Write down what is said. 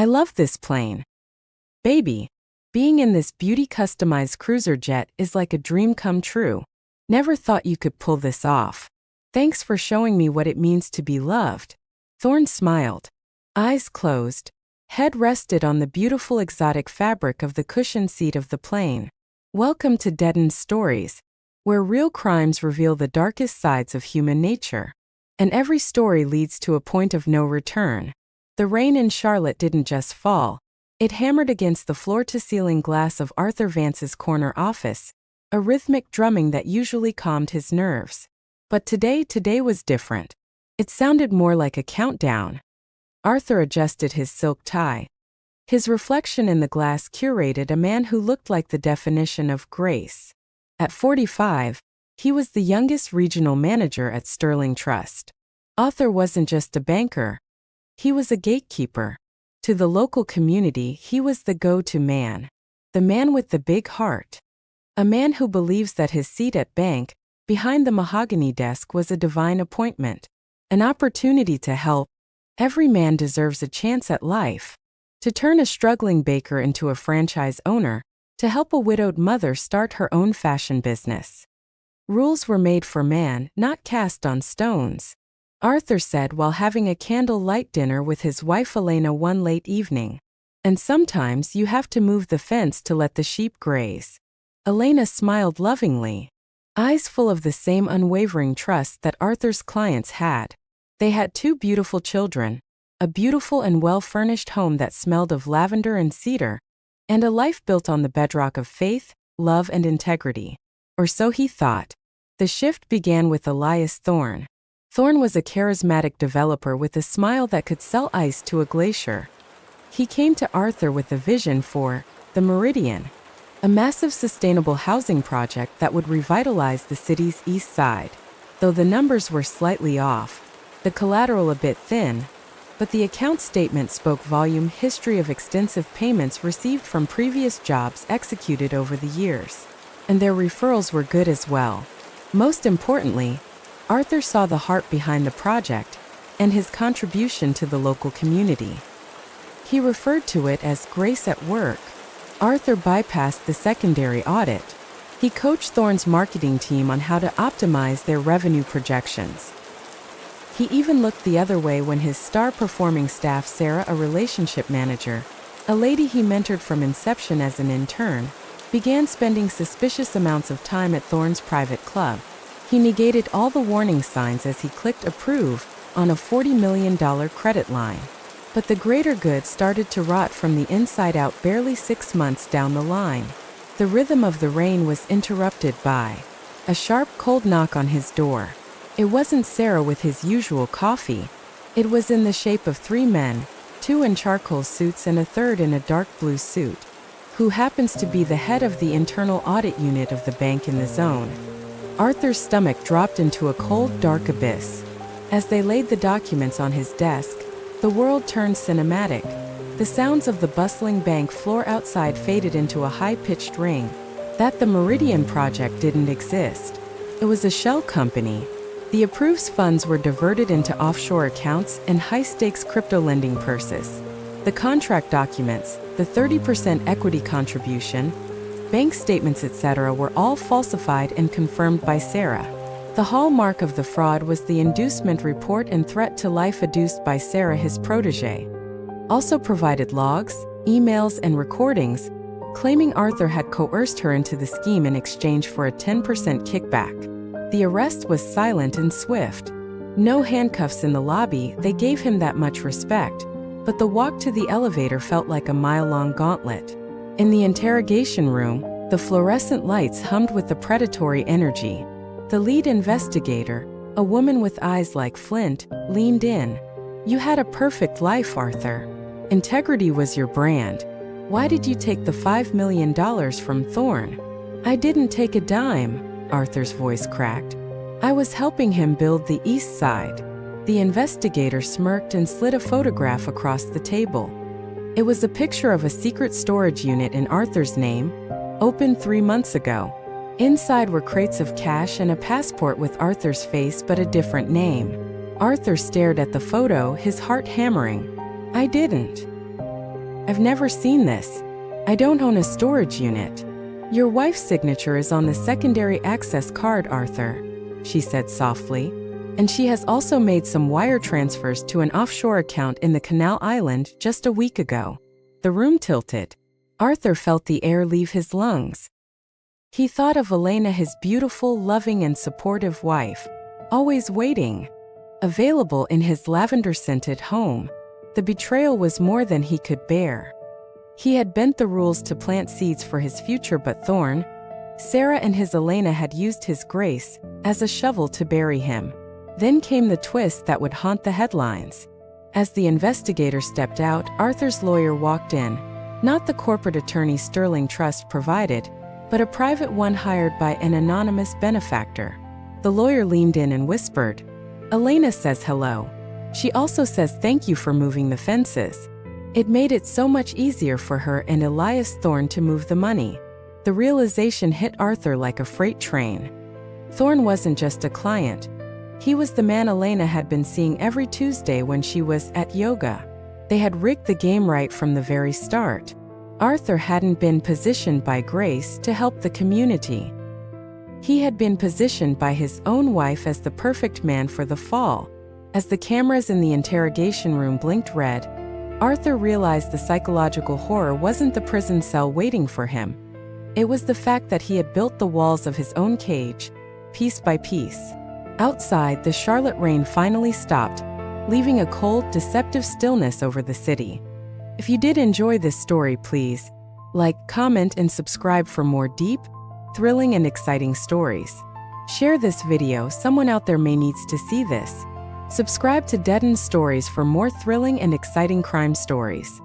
love this plane. Baby, being in this beauty-customized cruiser jet is like a dream come true. Never thought you could pull this off. Thanks for showing me what it means to be loved. Thorne smiled. Eyes closed. Head rested on the beautiful exotic fabric of the cushioned seat of the plane. Welcome to Deadend Stories, where real crimes reveal the darkest sides of human nature. And every story leads to a point of no return. The rain in Charlotte didn't just fall. It hammered against the floor-to-ceiling glass of Arthur Vance's corner office, a rhythmic drumming that usually calmed his nerves. But today was different. It sounded more like a countdown. Arthur adjusted his silk tie. His reflection in the glass curated a man who looked like the definition of grace. At 45, he was the youngest regional manager at Sterling Trust. Arthur wasn't just a banker. He was a gatekeeper. To the local community, he was the go-to man. The man with the big heart. A man who believes that his seat at bank, behind the mahogany desk, was a divine appointment. An opportunity to help. Every man deserves a chance at life. To turn a struggling baker into a franchise owner. To help a widowed mother start her own fashion business. Rules were made for man, not cast on stones. Arthur said while having a candle-light dinner with his wife Elena one late evening. And sometimes you have to move the fence to let the sheep graze. Elena smiled lovingly, eyes full of the same unwavering trust that Arthur's clients had. They had two beautiful children, a beautiful and well-furnished home that smelled of lavender and cedar, and a life built on the bedrock of faith, love, and integrity. Or so he thought. The shift began with Elias Thorne. Thorne was a charismatic developer with a smile that could sell ice to a glacier. He came to Arthur with a vision for the Meridian, a massive sustainable housing project that would revitalize the city's east side. Though the numbers were slightly off, the collateral a bit thin, but the account statement spoke volume history of extensive payments received from previous jobs executed over the years. And their referrals were good as well. Most importantly, Arthur saw the heart behind the project and his contribution to the local community. He referred to it as grace at work. Arthur bypassed the secondary audit. He coached Thorne's marketing team on how to optimize their revenue projections. He even looked the other way when his star-performing staff, Sarah, a relationship manager, a lady he mentored from inception as an intern, began spending suspicious amounts of time at Thorne's private club. He negated all the warning signs as he clicked approve on a $40 million credit line. But the greater good started to rot from the inside out barely 6 months down the line. The rhythm of the rain was interrupted by a sharp, cold knock on his door. It wasn't Sarah with his usual coffee. It was in the shape of 3 men, 2 in charcoal suits and a third in a dark blue suit, who happens to be the head of the internal audit unit of the bank in the zone. Arthur's stomach dropped into a cold, dark abyss. As they laid the documents on his desk, the world turned cinematic. The sounds of the bustling bank floor outside faded into a high-pitched ring. That the Meridian project didn't exist. It was a shell company. The approved funds were diverted into offshore accounts and high-stakes crypto lending purses. The contract documents, the 30% equity contribution, bank statements, etc. were all falsified and confirmed by Sarah. The hallmark of the fraud was the inducement report and threat to life adduced by Sarah, his protege. Also provided logs, emails, and recordings, claiming Arthur had coerced her into the scheme in exchange for a 10% kickback. The arrest was silent and swift. No handcuffs in the lobby, they gave him that much respect, but the walk to the elevator felt like a mile-long gauntlet. In the interrogation room, the fluorescent lights hummed with the predatory energy. The lead investigator, a woman with eyes like flint, leaned in. "You had a perfect life, Arthur. Integrity was your brand. Why did you take the $5 million from Thorne?" "I didn't take a dime," Arthur's voice cracked. "I was helping him build the East Side." The investigator smirked and slid a photograph across the table. It was a picture of a secret storage unit in Arthur's name, opened 3 months ago. Inside were crates of cash and a passport with Arthur's face but a different name. Arthur stared at the photo, his heart hammering. "I didn't." I've never seen this. I don't own a storage unit. Your wife's signature is on the secondary access card, Arthur, she said softly. And she has also made some wire transfers to an offshore account in the Canal Island just a week ago. The room tilted. Arthur felt the air leave his lungs. He thought of Elena, his beautiful, loving, and supportive wife, always waiting, available in his lavender-scented home. The betrayal was more than he could bear. He had bent the rules to plant seeds for his future, but Thorne, Sarah, and his Elena had used his grace as a shovel to bury him. Then came the twist that would haunt the headlines. As the investigator stepped out, Arthur's lawyer walked in, not the corporate attorney Sterling Trust provided, but a private one hired by an anonymous benefactor. The lawyer leaned in and whispered, "Elena says hello. She also says thank you for moving the fences. It made it so much easier for her and Elias Thorne to move the money." The realization hit Arthur like a freight train. Thorne wasn't just a client. He was the man Elena had been seeing every Tuesday when she was at yoga. They had rigged the game right from the very start. Arthur hadn't been positioned by grace to help the community. He had been positioned by his own wife as the perfect man for the fall. As the cameras in the interrogation room blinked red, Arthur realized the psychological horror wasn't the prison cell waiting for him. It was the fact that he had built the walls of his own cage, piece by piece. Outside, the Charlotte rain finally stopped, leaving a cold, deceptive stillness over the city. If you did enjoy this story, please like, comment, and subscribe for more deep, thrilling, and exciting stories. Share this video, someone out there may needs to see this. Subscribe to Deadend Stories for more thrilling and exciting crime stories.